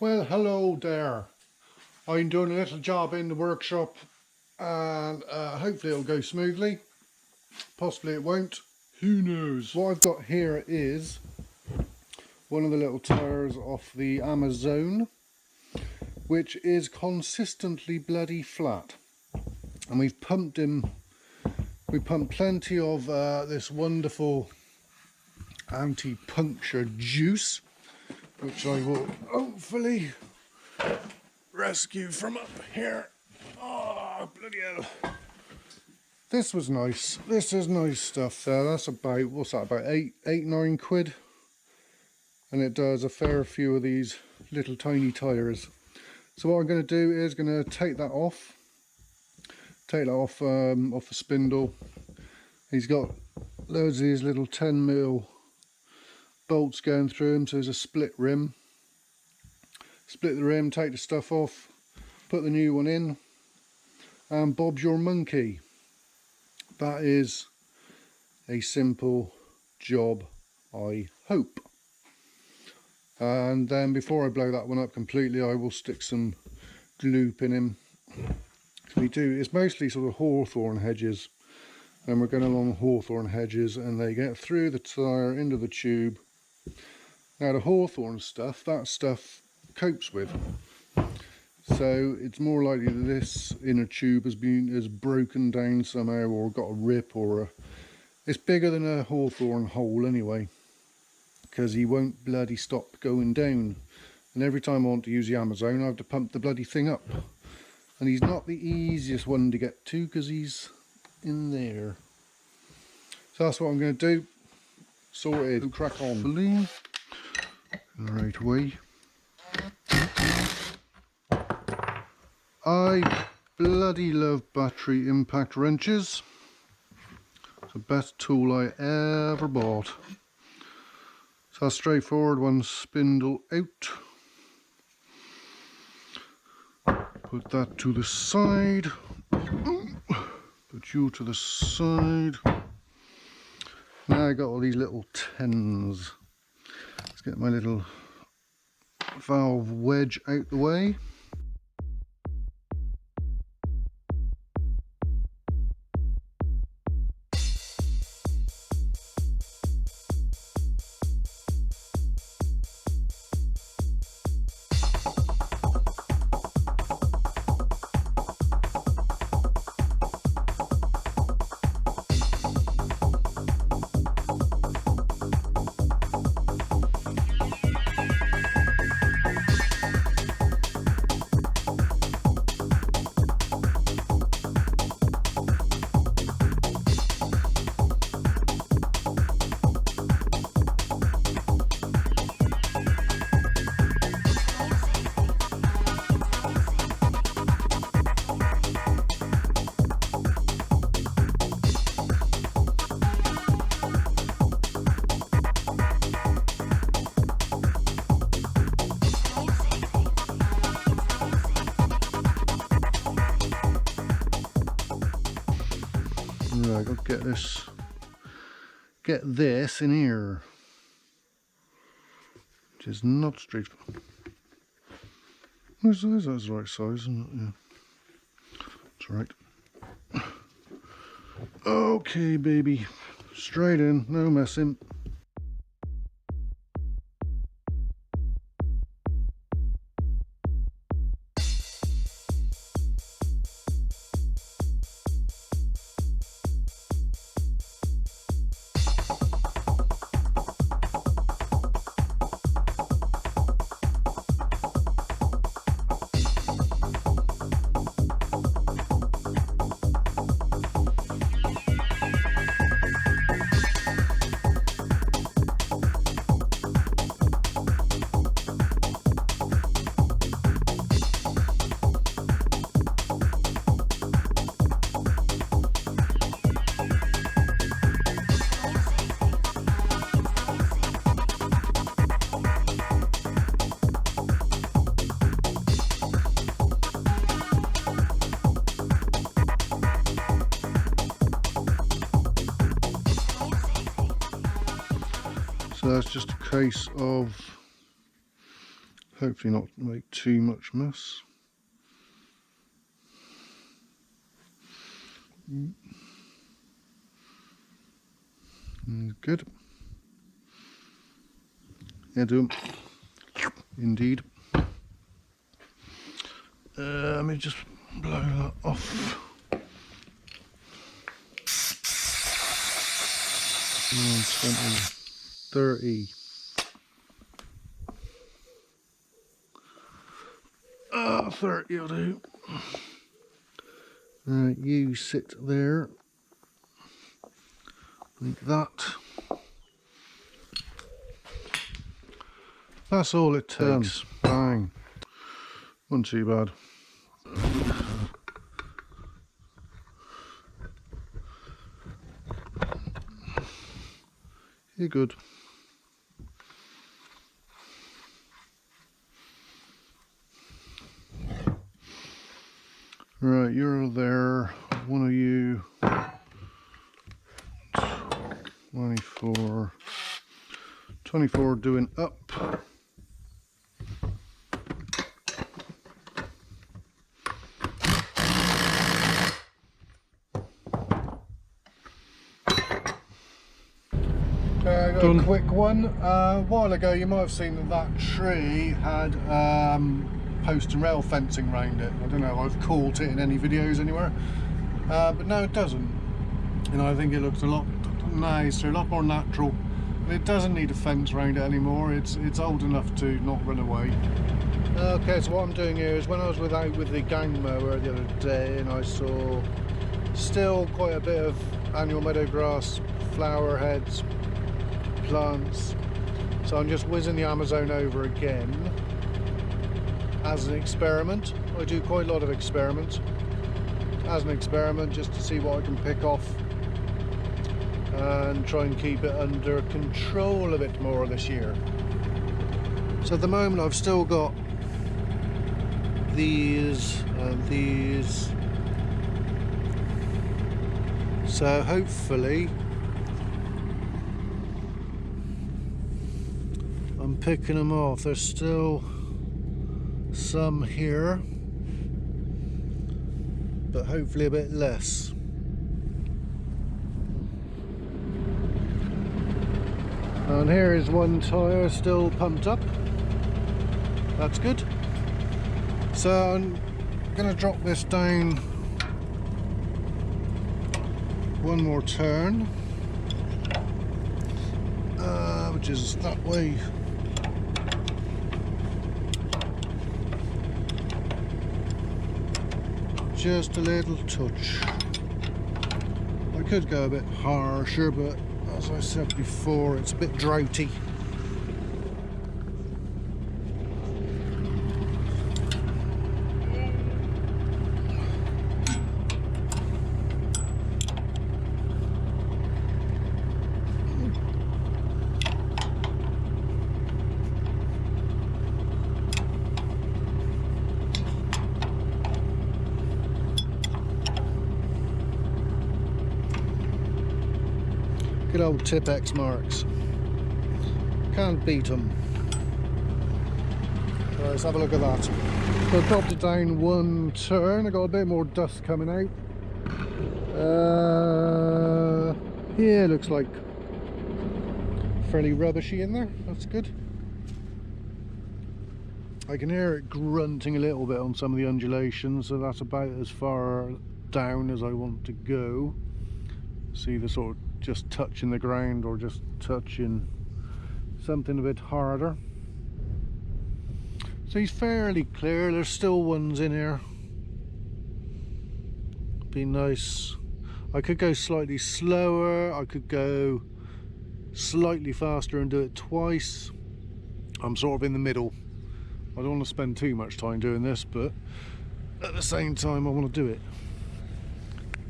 Well, hello there. I'm doing a little job in the workshop and hopefully it'll go smoothly. Possibly it won't. Who knows? What I've got here is one of the little tyres off the Amazon, which is consistently bloody flat. And we pumped plenty of this wonderful anti-puncture juice, which I will hopefully rescue from up here. Oh, bloody hell. This was nice. This is nice stuff. That's about, what's that, about 9 quid? And it does a fair few of these little tiny tyres. So what I'm going to do is going to take that off. Take that off the spindle. He's got loads of these little 10mm bolts going through him, so there's a split rim. Split the rim, take the stuff off, put the new one in, and Bob's your monkey. That is a simple job, I hope. And then before I blow that one up completely, I will stick some gloop in him. It's mostly sort of hawthorn hedges, and we're going along hawthorn hedges, and they get through the tyre into the tube. Now the hawthorn stuff, that stuff copes with, so it's more likely that this inner tube has broken down somehow, or got a rip, or it's bigger than a hawthorn hole anyway, because he won't bloody stop going down. And every time I want to use the Amazon, I have to pump the bloody thing up, and he's not the easiest one to get to because he's in there. So that's what I'm going to do. Sorted. Crack on. Right away. I bloody love battery impact wrenches. It's the best tool I ever bought. So that's straightforward. One spindle out. Put that to the side. Put you to the side. Now I got all these little tins. Let's get my little valve wedge out the way. Right, I'll get this in here, which is not straightforward. That's the right size, isn't it? Yeah, that's right. Okay, baby, straight in, no messing. So that's just a case of Hopefully not make too much mess. Good. Yeah, do 'em. Indeed. Let me just blow that off. 20, 30. 30 will do. You sit there. Like that. That's all it takes. Bang. Wasn't too bad. You're good. Right, you're there. One of you. 24. 24 doing up. A quick one. A while ago you might have seen that tree had post and rail fencing around it. I don't know if I've caught it in any videos anywhere, but no, it doesn't. And I think it looks a lot nicer, a lot more natural. And it doesn't need a fence around it anymore. It's old enough to not run away. Okay, so what I'm doing here is when I was out with the gang mower the other day, and I saw still quite a bit of annual meadow grass, flower heads, plants, so I'm just whizzing the Amazon over again as an experiment. I do quite a lot of experiments as an experiment, just to see what I can pick off and try and keep it under control a bit more this year. So at the moment I've still got these and these, so hopefully I'm picking them off. There's still some here, but hopefully a bit less. And here is one tyre still pumped up. That's good. So I'm going to drop this down one more turn, which is that way. Just a little touch. I could go a bit harsher, but as I said before, it's a bit droughty. Good old Tip-X marks. Can't beat them. Right, let's have a look at that. So I dropped it down one turn. I got a bit more dust coming out. Yeah, looks like fairly rubbishy in there. That's good. I can hear it grunting a little bit on some of the undulations, so that's about as far down as I want to go. See the sort of just touching the ground or just touching something a bit harder. So he's fairly clear. There's still ones in here. Be nice. I could go slightly slower. I could go slightly faster and do it twice. I'm sort of in the middle. I don't want to spend too much time doing this, but at the same time I want to do it.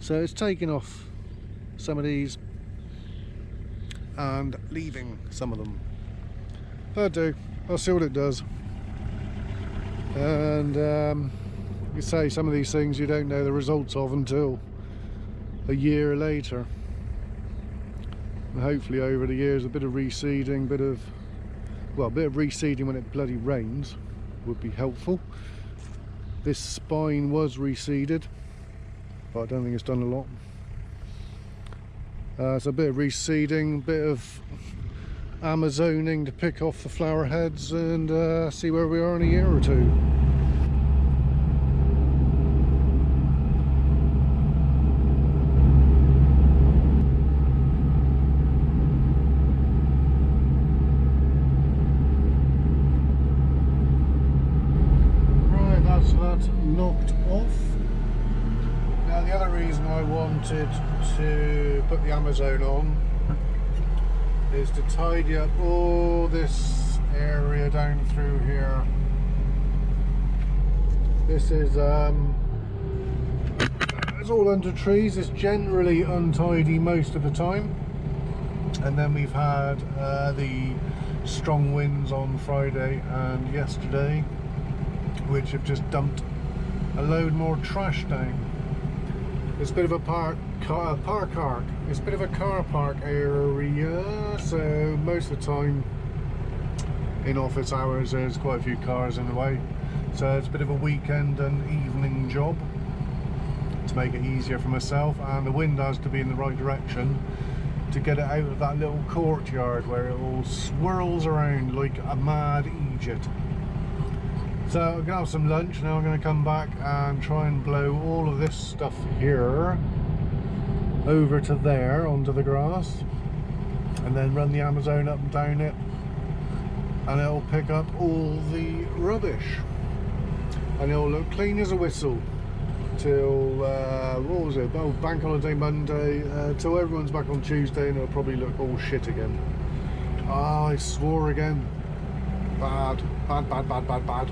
So it's taking off some of these and leaving some of them. That'll do. I'll see what it does. And you say some of these things you don't know the results of until a year later. And hopefully over the years a bit of reseeding, bit of reseeding when it bloody rains. would be helpful. This spine was reseeded, but I don't think it's done a lot. So a bit of reseeding, bit of Amazoning to pick off the flower heads, and see where we are in a year or two. Right, that's that knocked off. Now the other reason I wanted to put the Amazone on is to tidy up all this area down through here. This is it's all under trees. It's generally untidy most of the time, and then we've had the strong winds on Friday and yesterday, which have just dumped a load more trash down. It's a bit of a it's a bit of a car park area, so most of the time in office hours there's quite a few cars in the way, so it's a bit of a weekend and evening job to make it easier for myself, and the wind has to be in the right direction to get it out of that little courtyard where it all swirls around like a mad Egypt. So I'm going to have some lunch, now I'm going to come back and try and blow all of this stuff here over to there onto the grass, and then run the Amazone up and down it, and it'll pick up all the rubbish, and it'll look clean as a whistle till, what was it, oh, Bank Holiday Monday, till everyone's back on Tuesday, and it'll probably look all shit again. Ah, I swore again. Bad, bad, bad, bad, bad, bad.